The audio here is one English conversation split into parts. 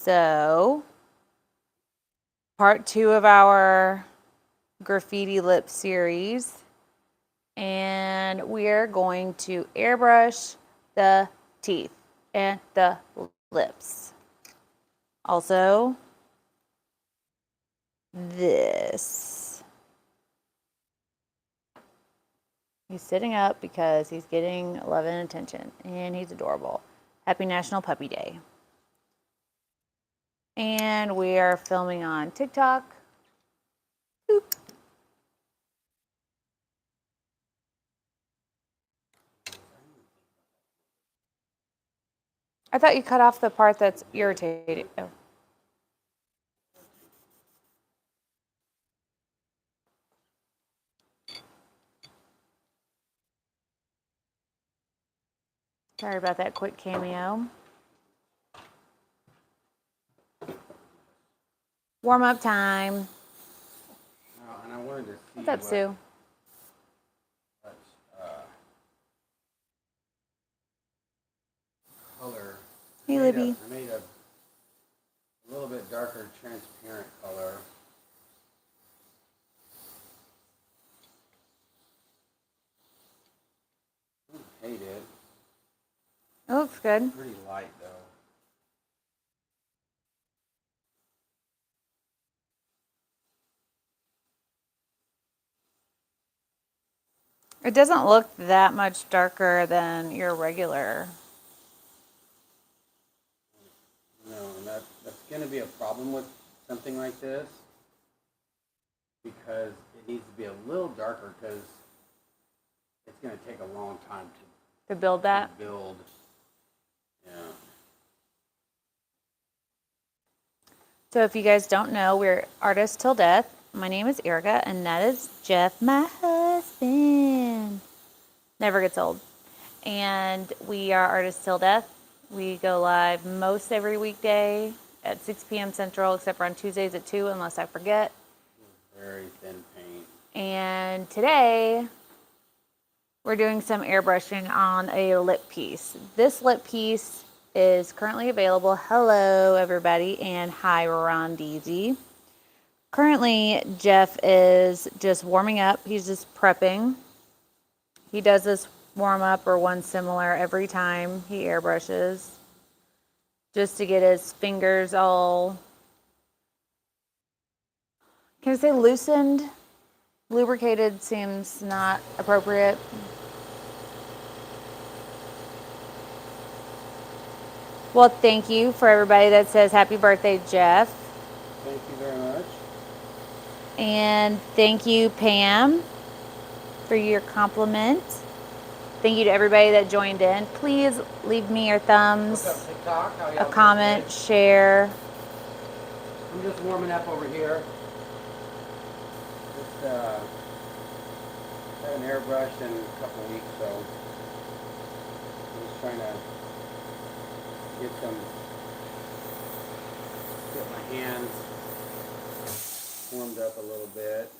So, part 2 of our graffiti lip series. And we're going to airbrush the teeth and the lips. Also, this. He's sitting up because he's getting love and attention, and he's adorable. Happy National Puppy Day. And we are filming on TikTok. Boop. I thought you cut off the part that's irritating. Oh. Sorry about that quick cameo. Warm up time. And I wanted to see what's up, Sue? Color. Hey, Libby. I made a little bit darker, transparent color. I don't hate it. It looks good. Pretty light though. It doesn't look that much darker than your regular. No, and that's going to be a problem with something like this because it needs to be a little darker because it's going to take a long time To build that? to build. Yeah. So if you guys don't know, we're Artists Till Death. My name is Erica, and that is Jeff, my husband. Never gets old. And we are Artists Till Death. We go live most every weekday at 6 p.m. Central, except for on Tuesdays at 2, unless I forget. Very thin paint. And today, we're doing some airbrushing on a lip piece. This lip piece is currently available. Hello, everybody, and hi, Rondeezy. Currently, Jeff is just warming up. He's just prepping. He does this warm up or one similar every time he airbrushes, just to get his fingers all, can I say loosened? Lubricated seems not appropriate. Well, thank you for everybody that says happy birthday, Jeff. Thank you very much. And thank you, Pam, for your compliment. Thank you to everybody that joined in. Please leave me your thumbs, What's up, TikTok? How a y'all comment, doing? share. I'm just warming up over here. Just had an airbrush in a couple weeks, so I'm just trying to get my hands warmed up a little bit.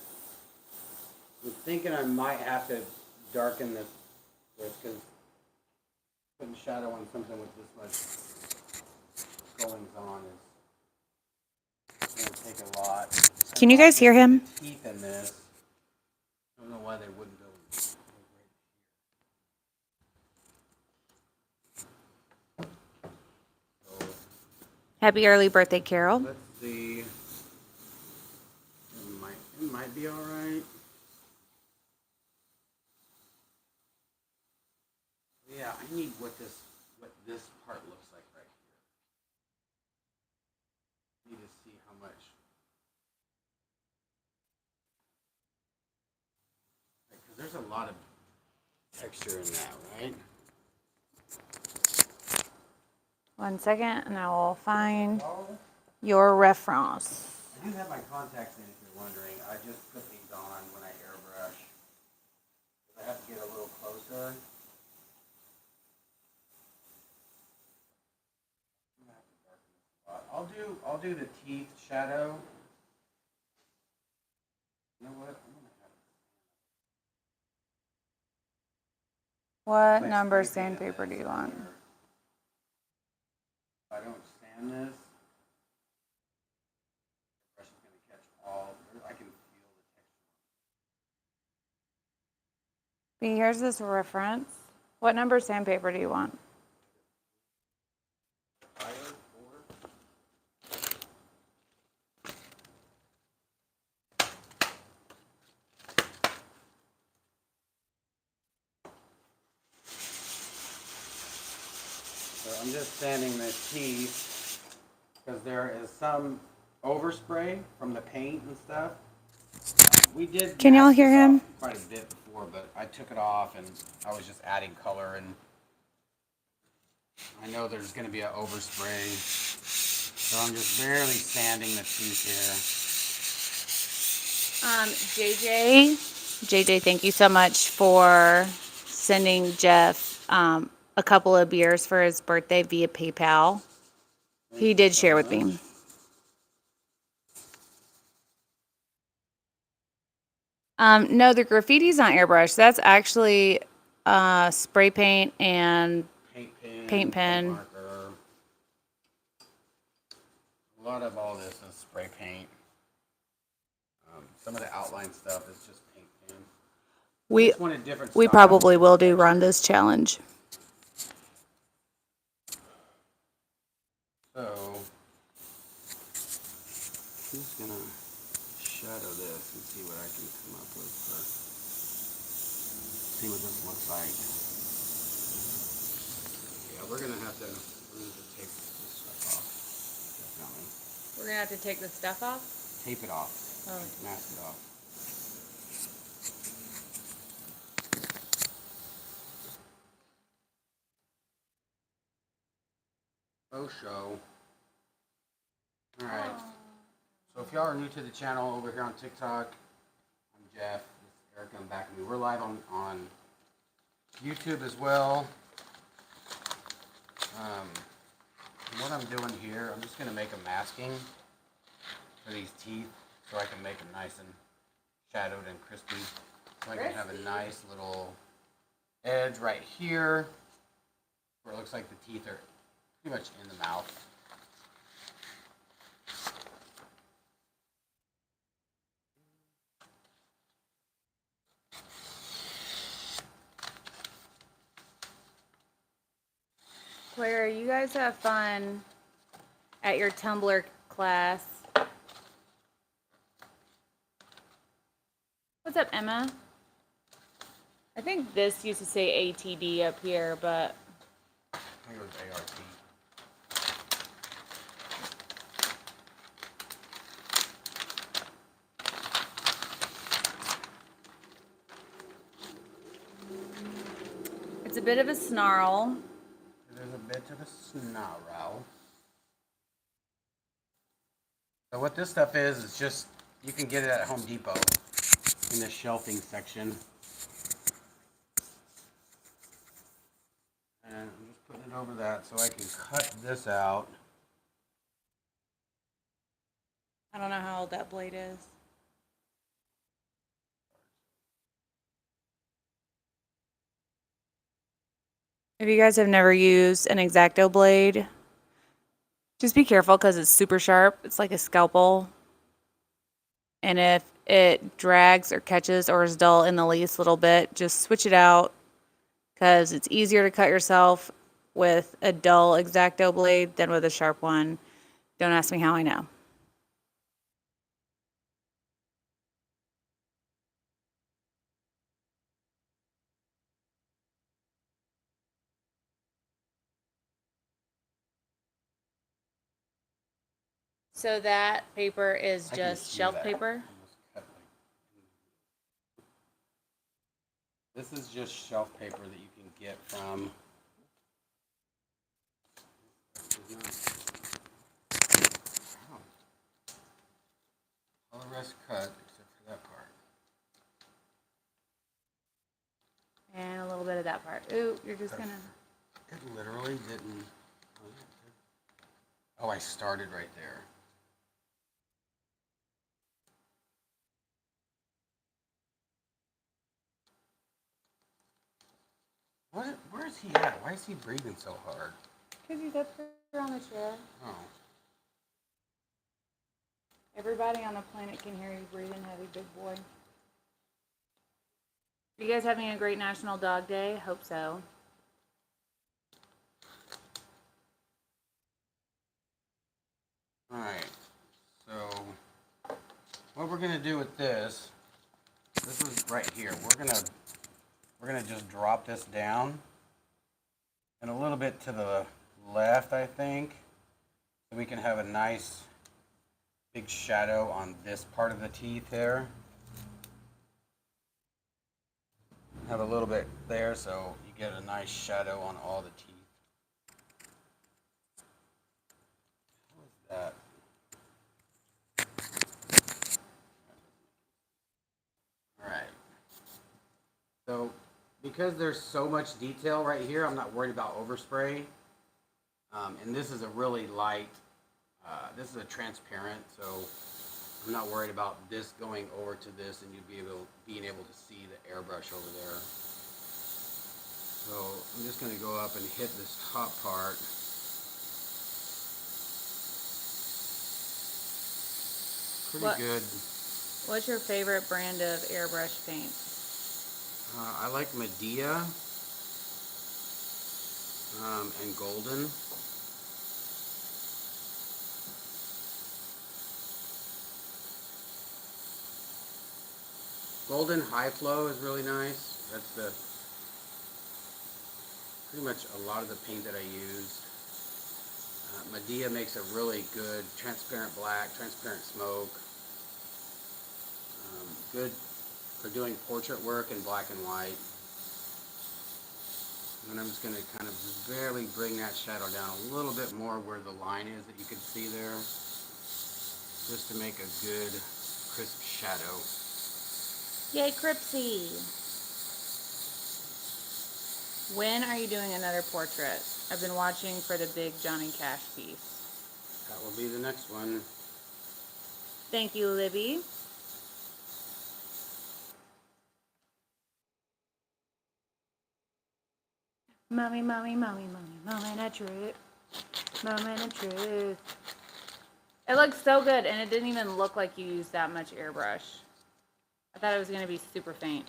I'm thinking I might have to darken this because putting shadow on something with this much goings on is going to take a lot. Can you guys hear him? Teeth in this. I don't know why they wouldn't go. Happy early birthday, Carol. Let's see. It might be all right. Yeah, I need what this part looks like right here. I need to see how much. Because there's a lot of texture in that, right? 1 second, and I will find your reference. I do have my contacts in if you're wondering. I just put these on when I airbrush. I have to get a little closer. I'll do the teeth shadow. You know what? What number sandpaper do you want? If I don't sand this, B, here's this reference. What number sandpaper do you want? So I'm just sanding this piece because there is some overspray from the paint and stuff. We did. Can y'all hear him? Quite a bit before, but I took it off and I was just adding color, and I know there's going to be an overspray, so I'm just barely sanding the piece here. JJ, thank you so much for sending Jeff a couple of beers for his birthday via PayPal. He did share with me. No, the graffiti's not airbrush. That's actually spray paint and paint pen. Marker. A lot of all this is spray paint. Some of the outline stuff is just paint pen. We probably will do Rhonda's challenge. So I'm just gonna shadow this and see what I can come up with. See what this looks like. Yeah, we're gonna have to take this stuff off. Definitely. We're gonna have to take the stuff off? Tape it off. Oh. Mask it off. Show. Alright. So if y'all are new to the channel over here on TikTok, I'm Jeff. This is Erica. I'm back with me. We're live on YouTube as well. What I'm doing here, I'm just going to make a masking for these teeth so I can make them nice and shadowed and crispy. So I can have a nice little edge right here where it looks like the teeth are pretty much in the mouth. Claire, you guys have fun at your Tumblr class. What's up, Emma? I think this used to say ATD up here, but I think it was ART. it's a bit of a snarl. There's a bit of a snarl. So what this stuff is just, you can get it at Home Depot in the shelving section. And I'm just putting it over that so I can cut this out. I don't know how old that blade is. If you guys have never used an X-Acto blade, just be careful because it's super sharp. It's like a scalpel. And if it drags or catches or is dull in the least little bit, just switch it out because it's easier to cut yourself with a dull X-Acto blade than with a sharp one. Don't ask me how I know. So that paper is just shelf paper? This is just shelf paper that you can get from. All the rest cut except for that part. And a little bit of that part. Ooh, you're just gonna. It literally didn't. Oh, I started right there. Where is he at? Why is he breathing so hard? Because he's up here on the chair. Oh. Everybody on the planet can hear you breathing heavy, big boy. You guys having a great National Dog Day? Hope so. Alright, so what we're gonna do with this is right here. We're gonna just drop this down and a little bit to the left, I think, so we can have a nice big shadow on this part of the teeth here. Have a little bit there so you get a nice shadow on all the teeth. What is that? Alright. So, because there's so much detail right here, I'm not worried about overspray. And this is a really light, this is a transparent, so I'm not worried about this going over to this and being able to see the airbrush over there. So I'm just going to go up and hit this top part. Pretty good. What's your favorite brand of airbrush paint? I like Medea and Golden. Golden High Flow is really nice. That's pretty much a lot of the paint that I use. Medea makes a really good transparent black, transparent smoke. Good for doing portrait work in black and white. And I'm just going to kind of just barely bring that shadow down a little bit more where the line is that you can see there, just to make a good crisp shadow. Yay, Cripsy! When are you doing another portrait? I've been watching for the big Johnny Cash piece. That will be the next one. Thank you, Libby. Mommy, mommy, mommy, mommy, moment of truth. Moment of truth. It looks so good, and it didn't even look like you used that much airbrush. I thought it was going to be super faint.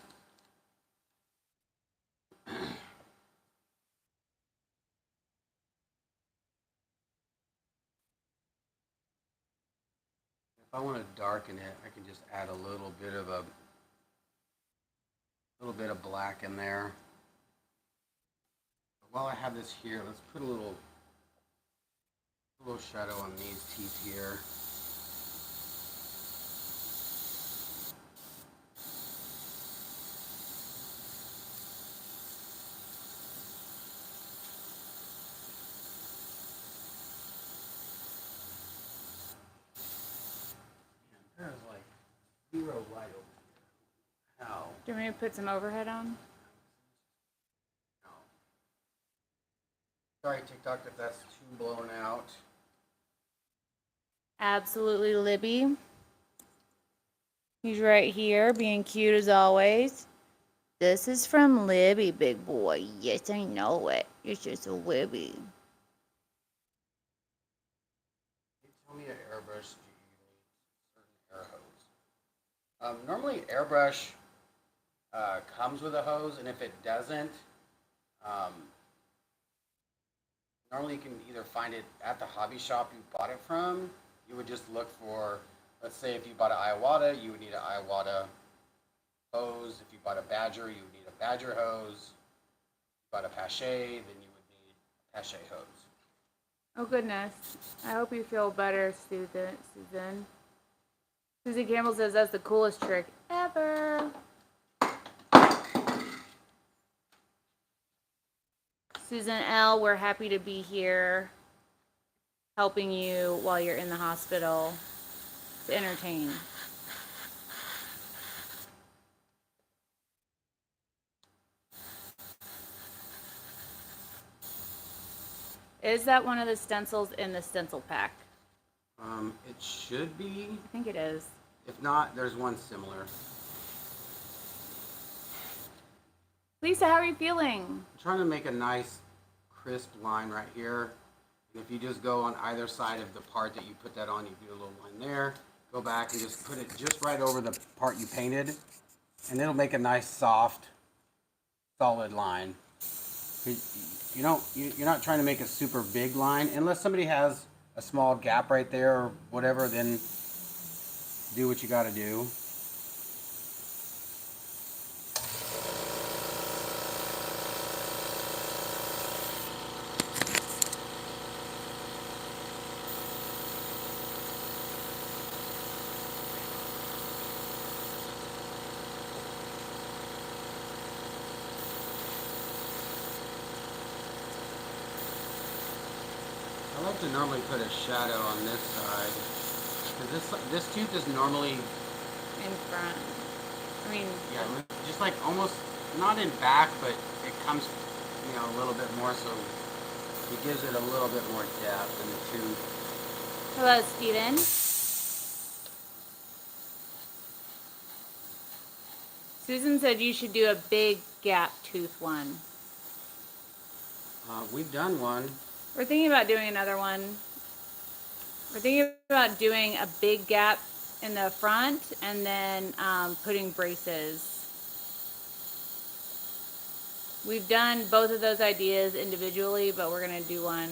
If I want to darken it, I can just add a little bit of black in there. But while I have this here, let's put a little shadow on these teeth here. There's like zero light over here. How? Do you want me to put some overhead on? No. Sorry, TikTok, if that's too blown out. Absolutely, Libby. He's right here, being cute as always. This is from Libby, big boy. Yes, I know it. It's just a Libby. Tell me an airbrush do you need certain air hose? Normally airbrush comes with a hose, and if it doesn't, normally you can either find it at the hobby shop you bought it from. You would just look for, let's say if you bought an Iwata, you would need an Iwata hose. If you bought a Badger, you would need a Badger hose. If you bought a Pache, then you would need a Pache hose. Oh, goodness. I hope you feel better, Susan. Susie Campbell says that's the coolest trick ever. Susan L., we're happy to be here helping you while you're in the hospital to entertain. Is that one of the stencils in the stencil pack? It should be. I think it is. If not, there's one similar. Lisa, how are you feeling? I'm trying to make a nice crisp line right here. And if you just go on either side of the part that you put that on, you do a little line there. Go back and just put it just right over the part you painted. And it'll make a nice soft solid line. You're not trying to make a super big line unless somebody has a small gap right there or whatever. Then do what you got to do. I like to normally put a shadow on this side because this tooth is normally In front. I mean, yeah, just like almost not in back, but it comes a little bit more, so it gives it a little bit more depth in the tooth. hello, Steven. Susan said you should do a big gap tooth one. We've done one. We're thinking about doing another one. We're thinking about doing a big gap in the front and then putting braces. We've done both of those ideas individually, but we're going to do one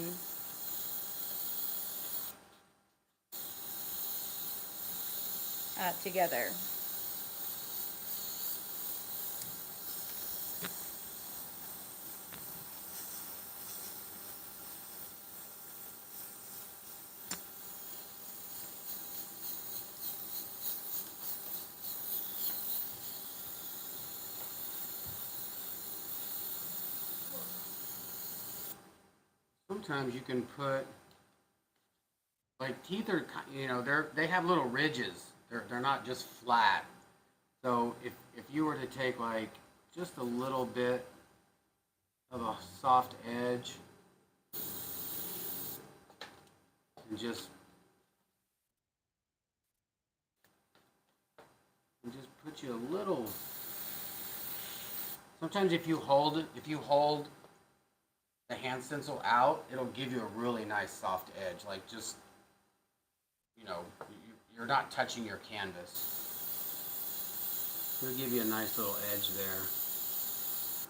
together. Sometimes you can put, like, teeth are, they have little ridges. They're not just flat. So if you were to take like just a little bit of a soft edge and just put you a little. Sometimes if you hold the hand stencil out, it'll give you a really nice soft edge. Like just you're not touching your canvas. It'll give you a nice little edge there,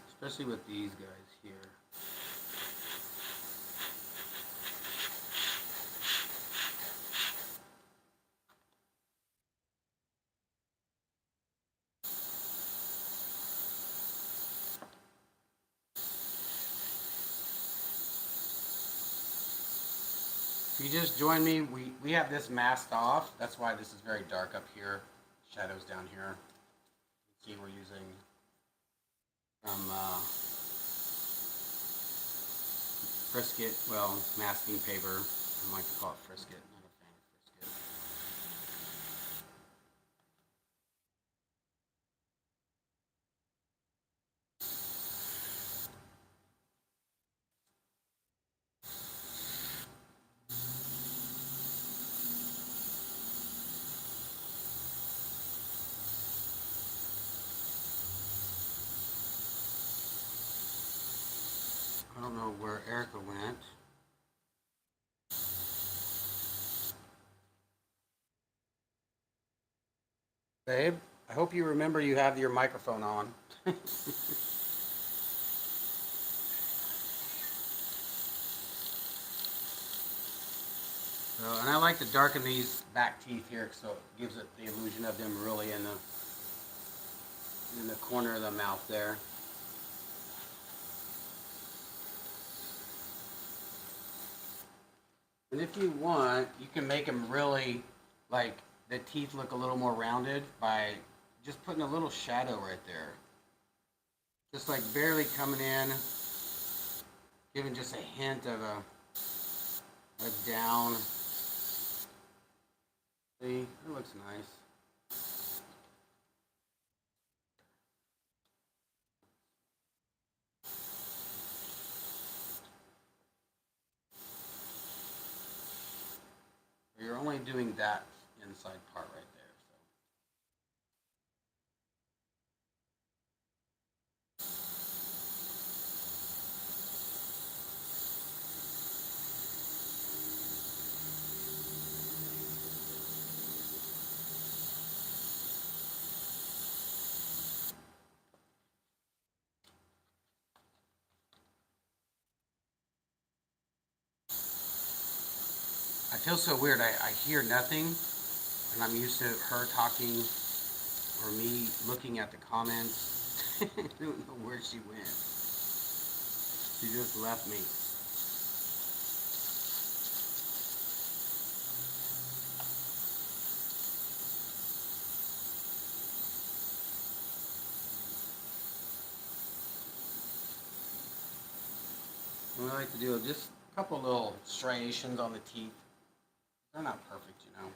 especially with these guys here. If you just join me, we have this masked off. That's why this is very dark up here. Shadows down here. You see we're using some Frisket, masking paper. I like to call it Frisket. Not a fan of Frisket. I don't know where Erica went. Babe, I hope you remember you have your microphone on. And I like to darken these back teeth here so it gives it the illusion of them really in the corner of the mouth there. And if you want, you can make them really, like, the teeth look a little more rounded by just putting a little shadow right there. Just like barely coming in, giving just a hint of a down. See, it looks nice. You're only doing that inside part right there. feel so weird. I hear nothing, and I'm used to her talking or me looking at the comments. I don't know where she went. She just left me. What I like to do is just a couple little striations on the teeth. They're not perfect, you know.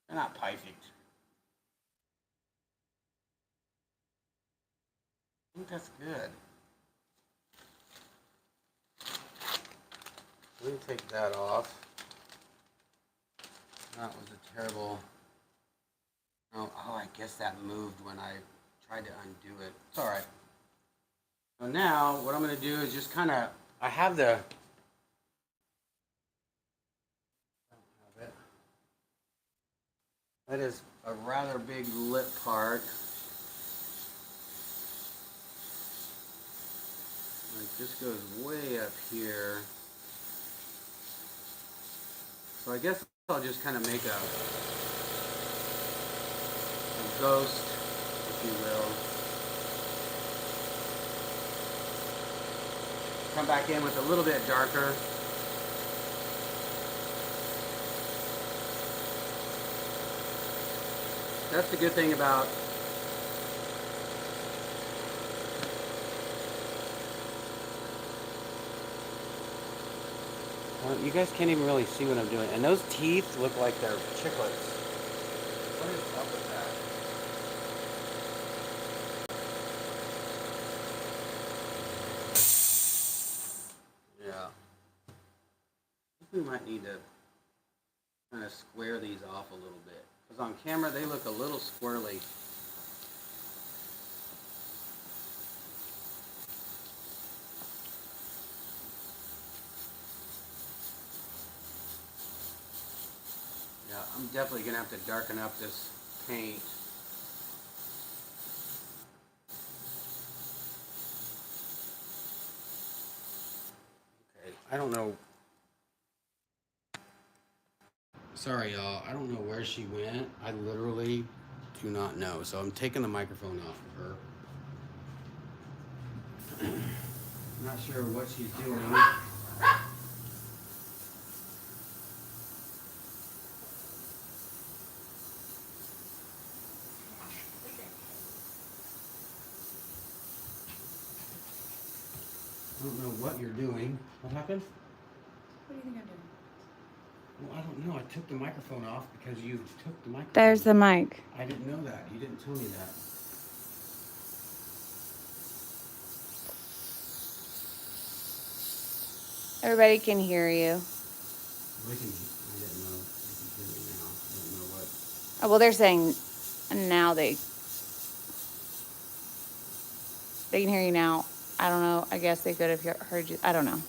They're not perfect. I think that's good. Let me take that off. That was a terrible... Oh, I guess that moved when I tried to undo it. It's alright. So now, what I'm going to do is just kind of... I have the... That is a rather big lip part. It just goes way up here. So I guess I'll just kind of make a ghost, if you will. Come back in with a little bit darker. That's the good thing about you guys can't even really see what I'm doing. And those teeth look like they're chiclets. What is up with that? Yeah. I think we might need to kind of square these off a little bit. Because on camera they look a little squirrely. Yeah, I'm definitely going to have to darken up this paint. Okay, I don't know. Sorry, y'all. I don't know where she went. I literally do not know. So I'm taking the microphone off of her. Not sure what she's doing. I don't know what you're doing. What happened? What do you think I'm doing? Well, I don't know. I took the microphone off because you took the microphone. There's the mic. I didn't know that. You didn't tell me that. Everybody can hear you. I didn't know. You can hear me now. I don't know what. Oh, well, they're saying now they can hear you now. I don't know. I guess they could have heard you. I don't know.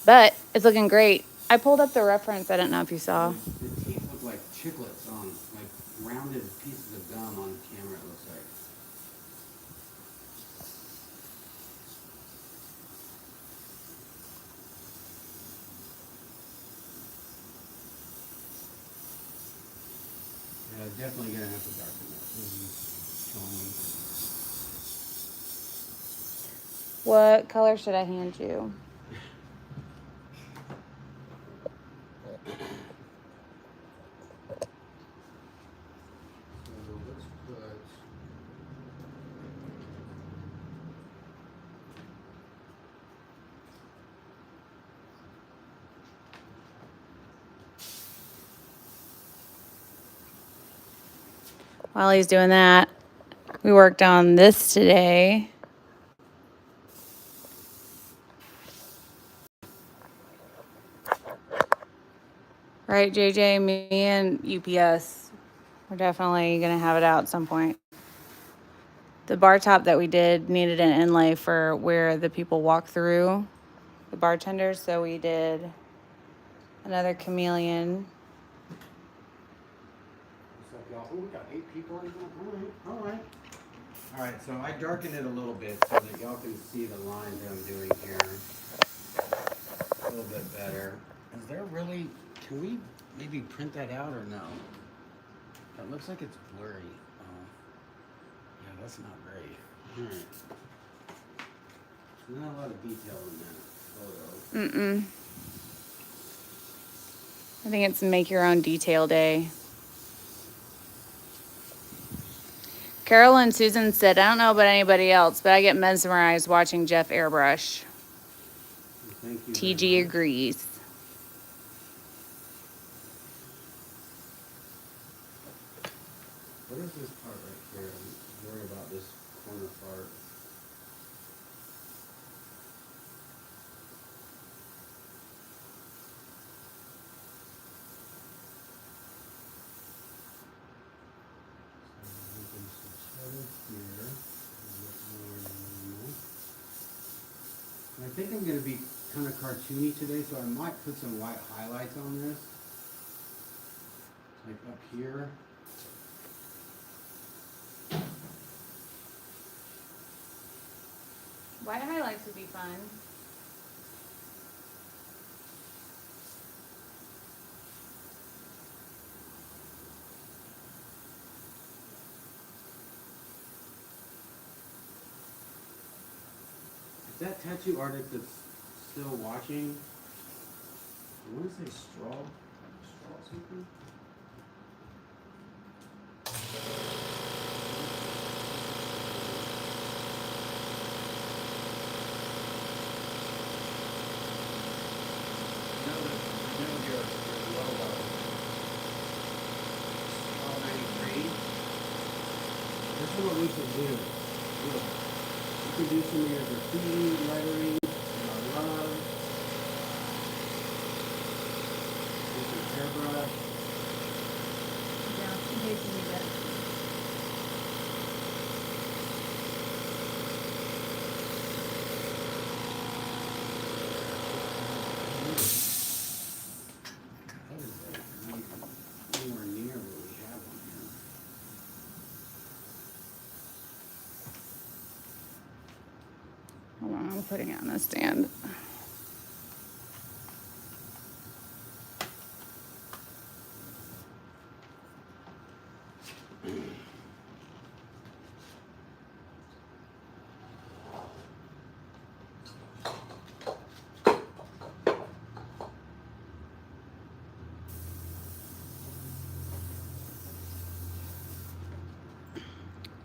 But it's looking great. I pulled up the reference. I don't know if you saw. The teeth look like chiclets on, like rounded pieces of gum on camera, it looks like. Yeah, definitely gonna have to darken that. What color should I hand you? So let's put. While he's doing that, we worked on this today. Right, JJ, me and UPS, we're definitely going to have it out at some point. The bar top that we did needed an inlay for where the people walk through, the bartenders, so we did another chameleon. What's up, y'all? Oh, we got 8 people in here. All right. All right, so I darkened it a little bit so that y'all can see the lines that I'm doing here a little bit better. Is there really, can we maybe print that out or no? That looks like it's blurry. Oh, yeah, that's not great. Alright. Not a lot of detail in that photo. Mm-mm. I think it's make your own detail day. Carol and Susan said, I don't know about anybody else, but I get mesmerized watching Jeff airbrush. Thank you. TG agrees. What is this part right here? I'm worried about this corner part. I think I'm going to be kind of cartoony today, so I might put some white highlights on this. Like up here. White highlights would be fun. Is that tattoo artist that's still watching? I want to say straw something? I know your logo. Straw 93. This is what we could do. Look. You can do some of your graffiti, lettering, your love. Do some airbrush. Yeah, in case you need it. What is that? Not anywhere near what we have on here. Hold on, I'm putting it on the stand.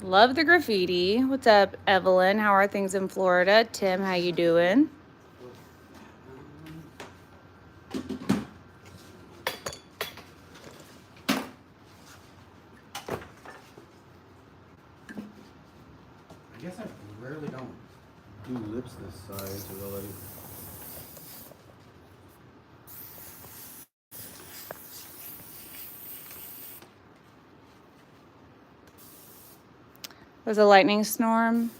Love the graffiti. What's up, Evelyn? How are things in Florida? Tim, how you doing? I guess I rarely don't do lips this size, really. Was a lightning storm?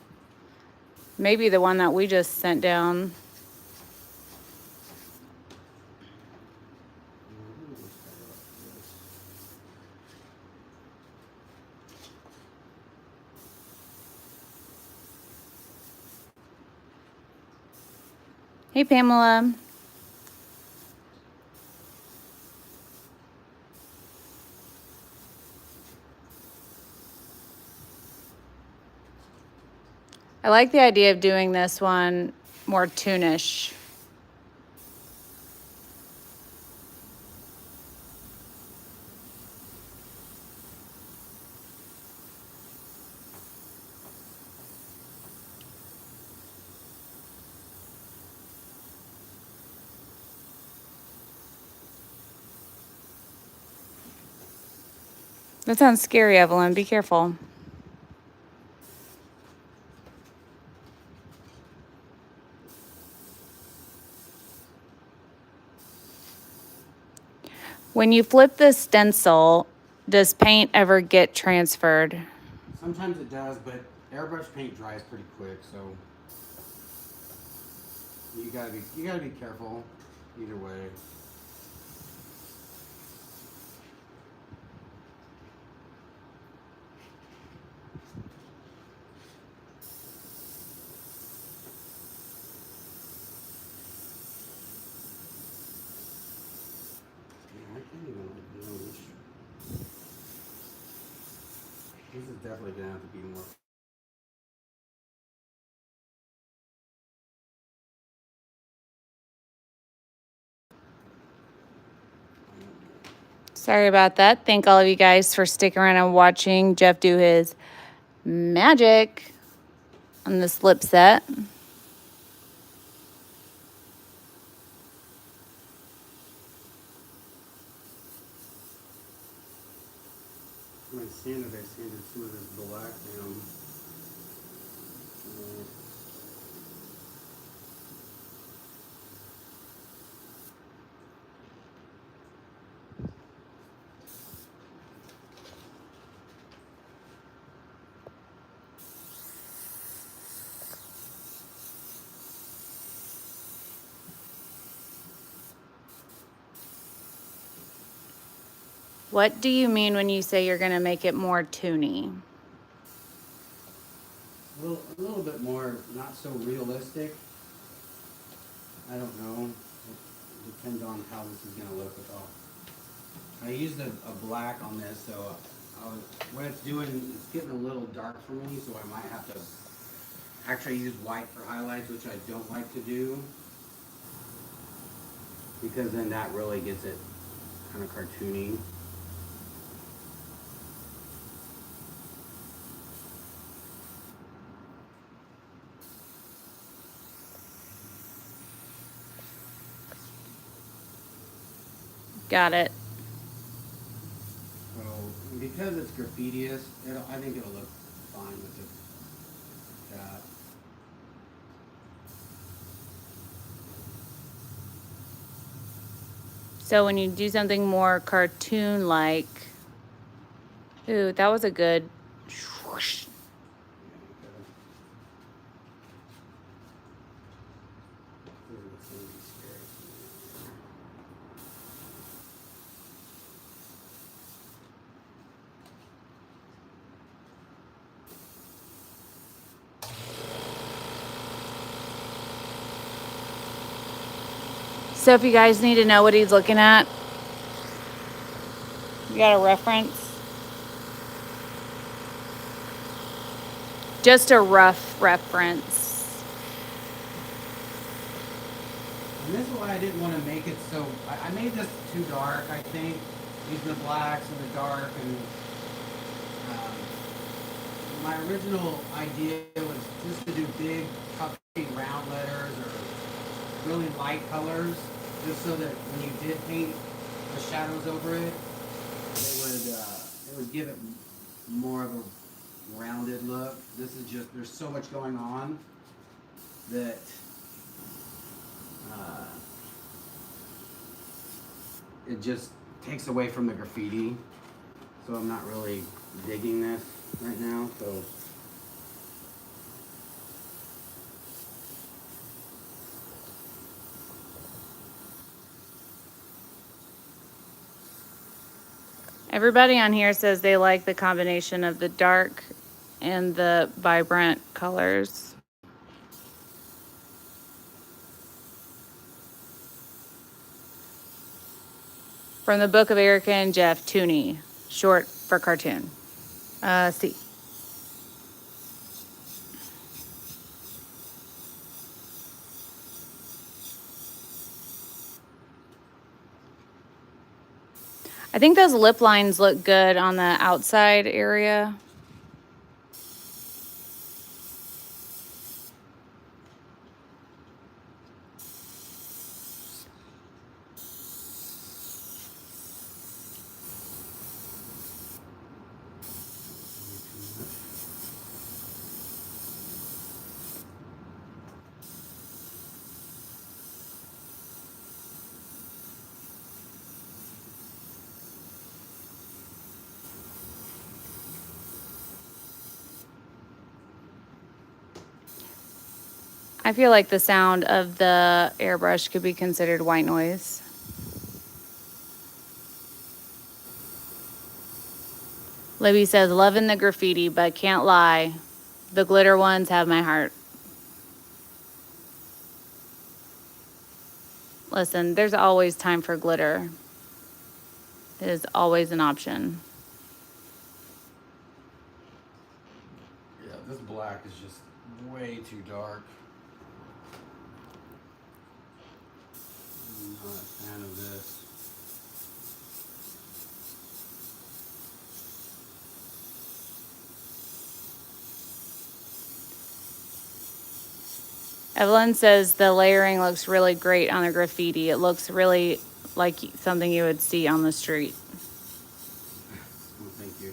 Maybe the one that we just sent down. Hey, Pamela. I like the idea of doing this one more toonish. That sounds scary, Evelyn. Be careful. When you flip the stencil, does paint ever get transferred? Sometimes it does, but airbrush paint dries pretty quick, so you gotta be careful either way. This is definitely gonna have to be more. Sorry about that. Thank all of you guys for sticking around and watching Jeff do his magic on this lip set. When I sanded some of this black down. What do you mean when you say you're going to make it more toony? A little bit more, not so realistic. I don't know. It depends on how this is gonna look with all. I used a black on this, so what it's doing, it's getting a little dark for me, so I might have to actually use white for highlights, which I don't like to do, because then that really gets it kind of cartoony. Got it. So because it's graffiti-ish, I think it'll look fine with that. So when you do something more cartoon-like, ooh, that was a good swoosh. So if you guys need to know what he's looking at, you got a reference? Just a rough reference. And this is why I didn't want to make it so. I made this too dark, I think, using the blacks and the dark. And my original idea was just to do big, puffy, round letters or really light colors, just so that when you did paint the shadows over it, it would give it more of a rounded look. This is just, there's so much going on that it just takes away from the graffiti. So I'm not really digging this right now. So Everybody on here says they like the combination of the dark and the vibrant colors. From the book of Erica and Jeff, Toony, short for cartoon. C. I think those lip lines look good on the outside area. I feel like the sound of the airbrush could be considered white noise. Libby says, loving the graffiti, but can't lie. The glitter ones have my heart. Listen, there's always time for glitter. It is always an option. black is just way too dark. I'm not a fan of this. Evelyn says the layering looks really great on the graffiti. It looks really like something you would see on the street. Well, thank you.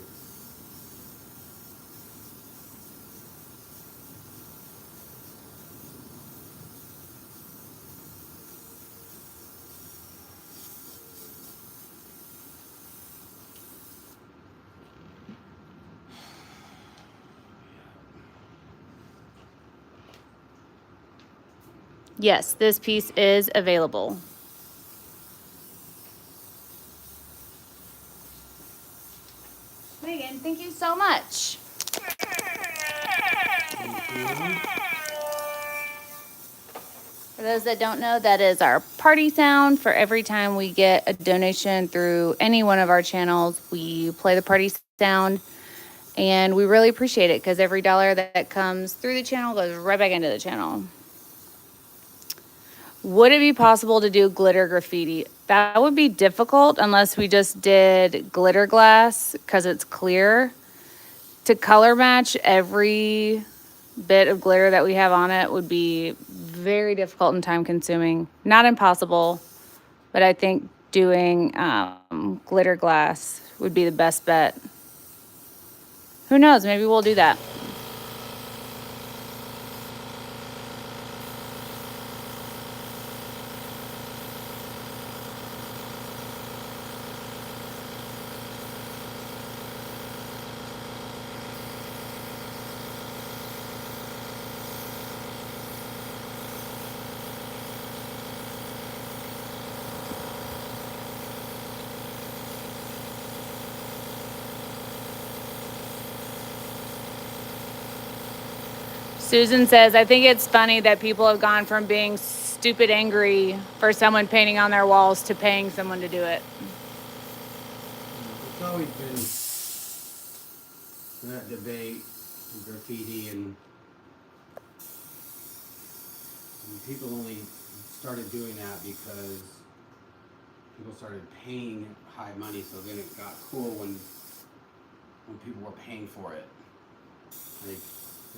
Yes, this piece is available. Megan, thank you so much. For those that don't know, that is our party sound. For every time we get a donation through any one of our channels, we play the party sound. And we really appreciate it because every dollar that comes through the channel goes right back into the channel. Would it be possible to do glitter graffiti? That would be difficult unless we just did glitter glass because it's clear. To color match every bit of glitter that we have on it would be very difficult and time consuming. Not impossible, but I think doing glitter glass would be the best bet. Who knows? Maybe we'll do that. Susan says, I think it's funny that people have gone from being stupid angry for someone painting on their walls to paying someone to do it. It's always been that debate in graffiti, and people only started doing that because people started paying high money, so then it got cool when people were paying for it. They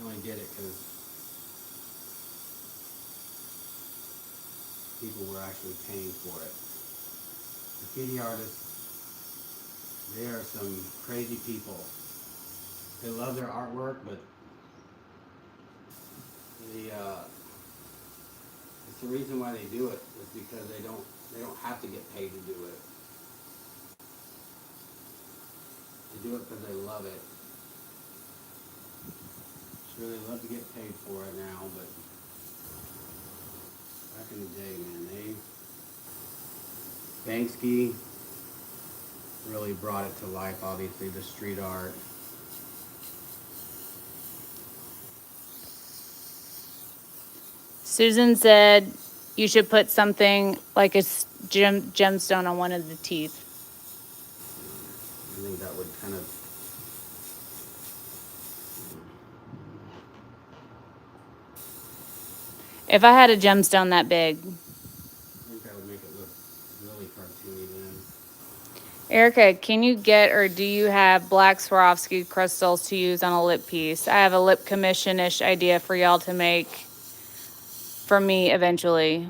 only did it because people were actually paying for it. Graffiti artists, they are some crazy people. They love their artwork, but it's the reason why they do it is because they don't have to get paid to do it. They do it because they love it. Sure, they love to get paid for it now, but back in the day, man, Banksy really brought it to life. Obviously, the street art. Susan said you should put something like a gemstone on one of the teeth. I think that would kind of. If I had a gemstone that big. I think that would make it look really cartoony then. Erica, can you get or do you have black Swarovski crystals to use on a lip piece? I have a lip commission-ish idea for y'all to make for me eventually.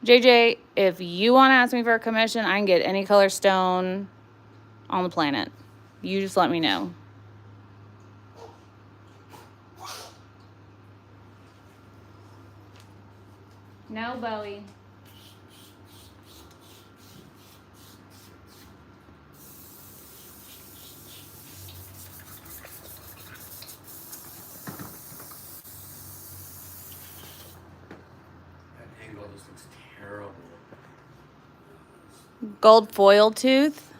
JJ, if you want to ask me for a commission, I can get any color stone on the planet. You just let me know. No, Bowie. That angle just looks terrible. Gold foil tooth.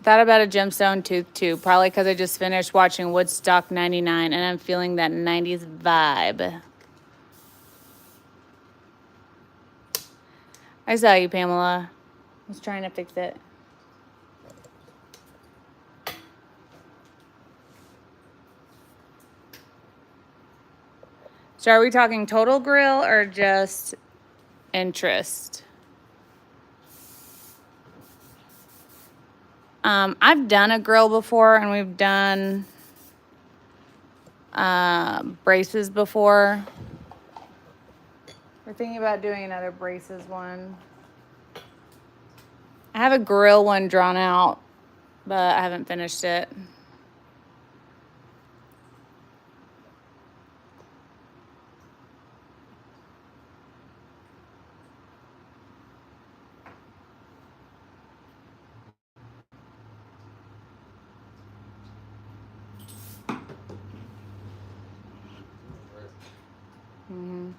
Thought about a gemstone tooth too, probably because I just finished watching Woodstock 99 and I'm feeling that 90s vibe. I saw you, Pamela. I was trying to fix it. So are we talking total grill or just interest? I've done a grill before, and we've done braces before. We're thinking about doing another braces one. I have a grill one drawn out, but I haven't finished it. Mm-hmm.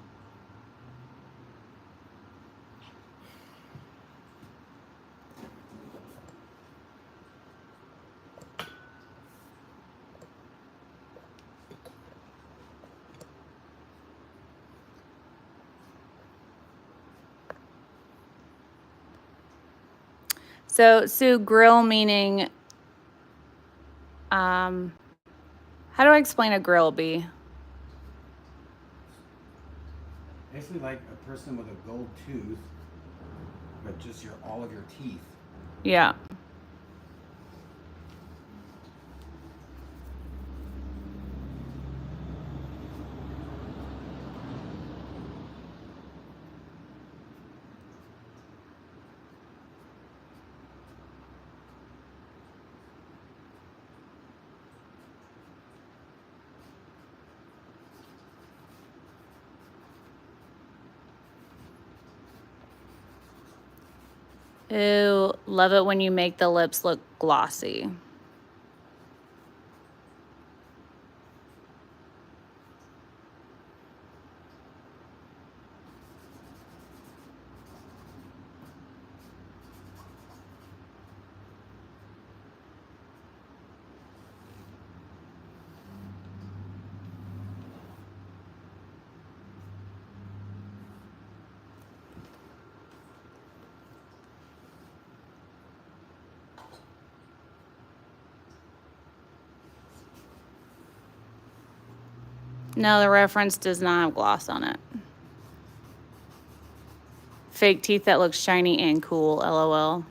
So, Sue, grill meaning, how do I explain a grill, B? Basically like a person with a gold tooth, but just all of your teeth. Yeah. Ooh, love it when you make the lips look glossy. No, the reference does not have gloss on it. Fake teeth that look shiny and cool, LOL.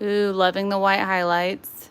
Ooh, loving the white highlights.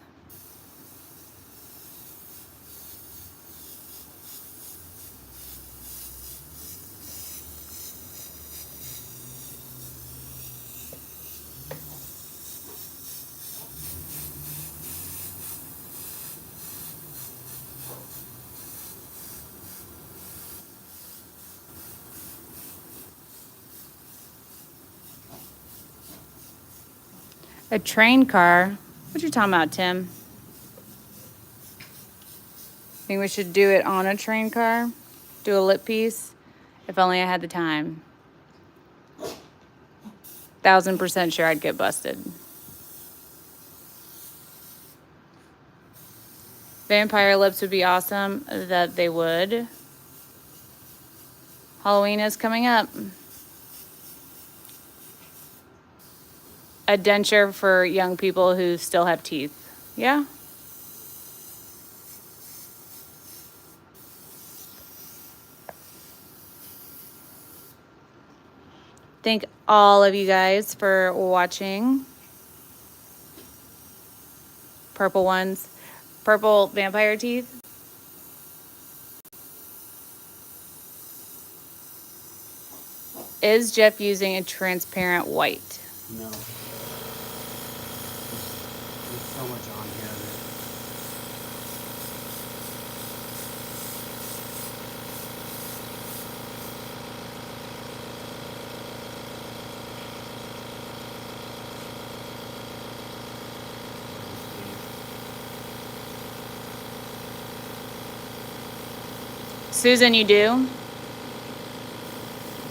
A train car? What you talking about, Tim? Think we should do it on a train car? Do a lip piece? If only I had the time. 1000% sure I'd get busted. Vampire lips would be awesome. That they would. Halloween is coming up. A denture for young people who still have teeth. Yeah. Thank all of you guys for watching. Purple ones. Purple vampire teeth. Is Jeff using a transparent white? No. There's so much on here that Susan, you do?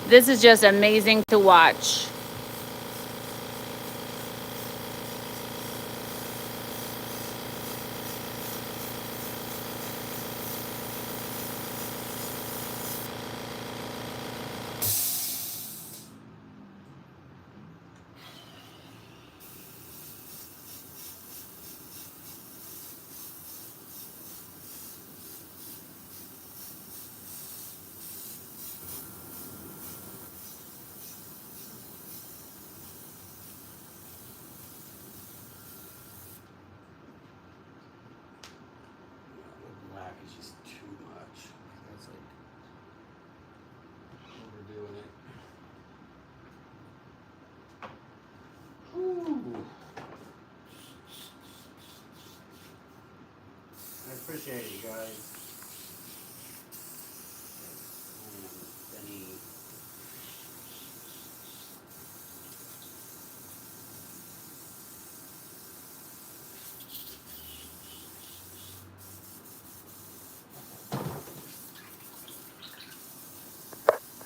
This is just amazing to watch. I appreciate it, you guys.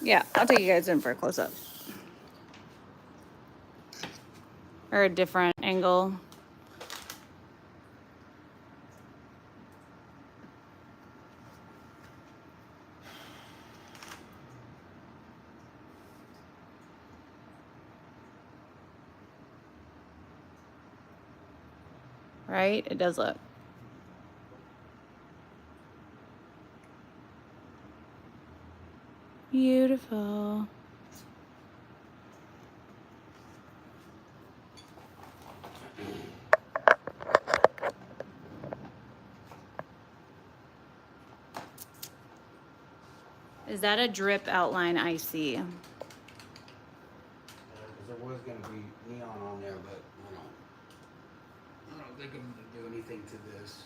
Yeah, I'll take you guys in for a close-up. Or a different angle. Right? It does look. Beautiful. Is that a drip outline I see? Because there was going to be neon on there, but I don't think I'm going to do anything to this.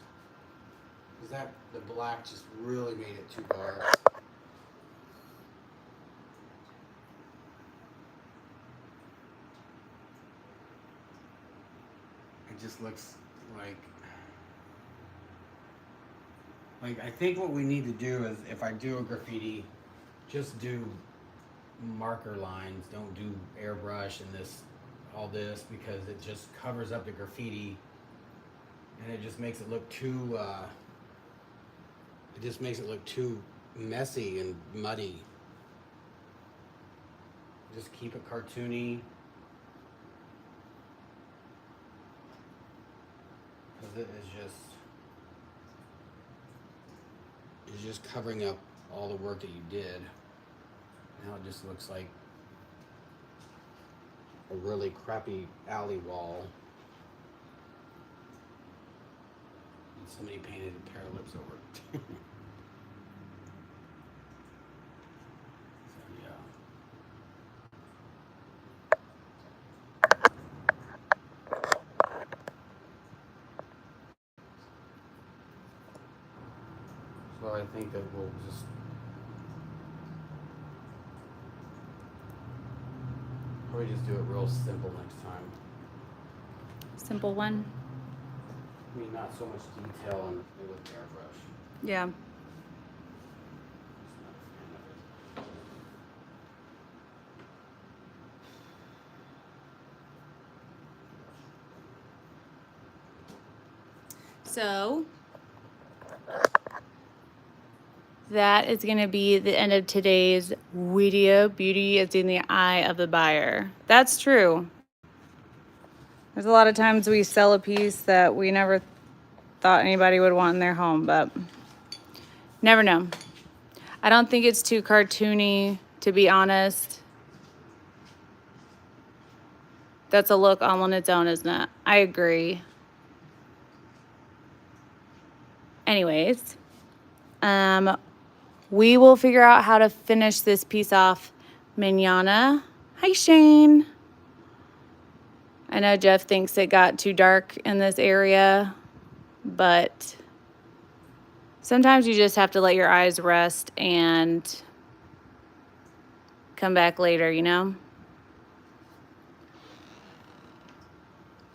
Because the black just really made it too dark. It just looks like I think what we need to do is, if I do a graffiti, just do marker lines. Don't do airbrush and all this, because it just covers up the graffiti, and it just makes it look too. It just makes it look too messy and muddy. Just keep it cartoony. Because it is just covering up all the work that you did. Now it just looks like a really crappy alley wall. And somebody painted a pair of lips over it. So yeah. So I think that we'll just probably just do it real simple next time. Simple one. I mean, not so much detail with airbrush. Yeah. So that is going to be the end of today's video. Beauty is in the eye of the buyer. That's true. There's a lot of times we sell a piece that we never thought anybody would want in their home, but never know. I don't think it's too cartoony, to be honest. That's a look all on its own, isn't it? I agree. Anyways, we will figure out how to finish this piece off mañana. Hi, Shane. I know Jeff thinks it got too dark in this area, but sometimes you just have to let your eyes rest and come back later, you know?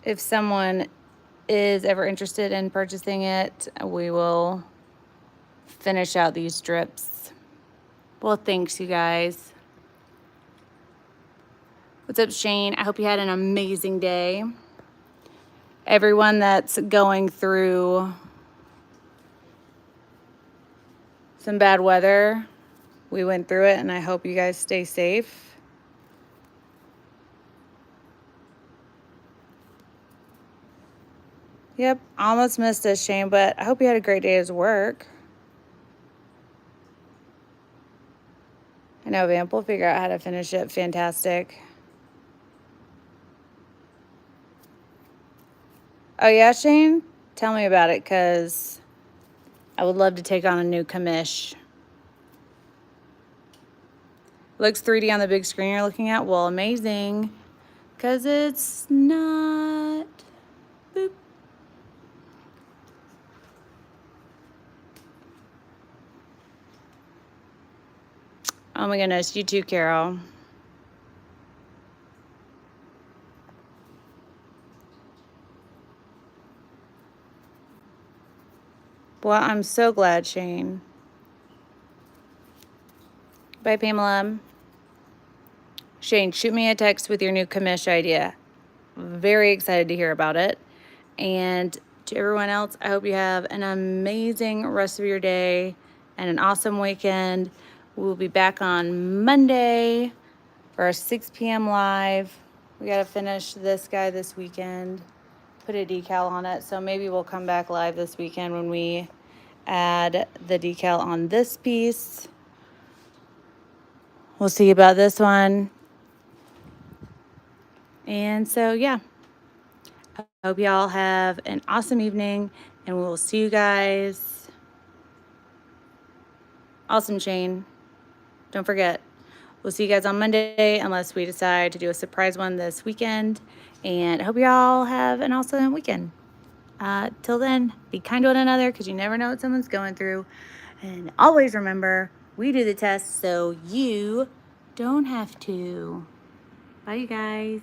If someone is ever interested in purchasing it, we will finish out these strips. Well, thanks, you guys. What's up, Shane? I hope you had an amazing day. Everyone that's going through some bad weather, we went through it, and I hope you guys stay safe. Yep, almost missed us, Shane, but I hope you had a great day at work. I know, Vamp will figure out how to finish it. Fantastic. Oh, yeah, Shane? Tell me about it, because I would love to take on a new commish. Looks 3D on the big screen you're looking at? Well, amazing. because it's not. Boop. Oh my goodness, you too, Carol. Well, I'm so glad, Shane. Bye, Pamela. Shane, shoot me a text with your new commish idea. Very excited to hear about it. And to everyone else, I hope you have an amazing rest of your day and an awesome weekend. We'll be back on Monday for our 6 p.m. live. We got to finish this guy this weekend, put a decal on it. So maybe we'll come back live this weekend when we add the decal on this piece. We'll see about this one. And so, yeah. I hope y'all have an awesome evening, and we will see you guys. Awesome, Shane. Don't forget, we'll see you guys on Monday unless we decide to do a surprise one this weekend. And I hope y'all have an awesome weekend. Till then, be kind to one another because you never know what someone's going through. And always remember, we do the test so you don't have to. Bye, you guys.